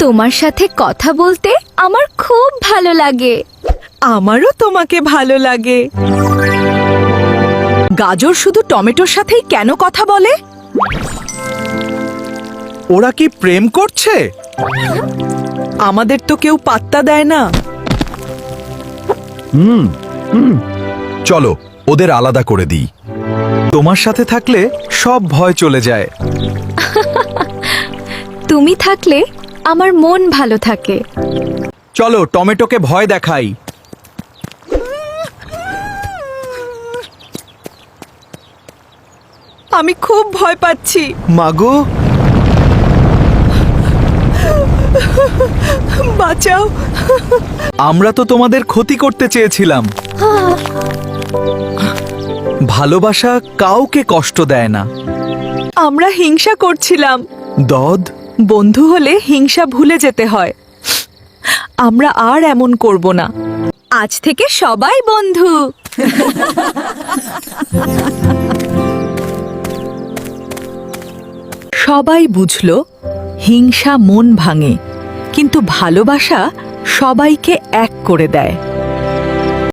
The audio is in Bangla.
তোমার সাথে কথা বলতে আমার খুব ভালো লাগে। আমারও তোমাকে ভালো লাগে। গাজর শুধু টমেটোর সাথেই কেন কথা বলে? ওরা কি প্রেম করছে? আমাদের তো কেউ পাত্তা দেয় না। চলো ওদের আলাদা করে দিই। তোমার সাথে থাকলে সব ভয় চলে যায়। তুমি থাকলে আমার মন ভালো থাকে। চলো টমেটোকে ভয় দেখাই। আমি খুব ভয় পাচ্ছি। মাগো, বাঁচাও। আমরা তো তোমাদের ক্ষতি করতে চেয়েছিলাম। ভালোবাসা কাউকে কষ্ট দেয় না। আমরা হিংসা করছিলাম। দদ, বন্ধু হলে হিংসা ভুলে যেতে হয়। আমরা আর এমন করব না। আজ থেকে সবাই বন্ধু। সবাই বুঝল হিংসা মন ভাঙে, কিন্তু ভালোবাসা সবাইকে এক করে দেয়।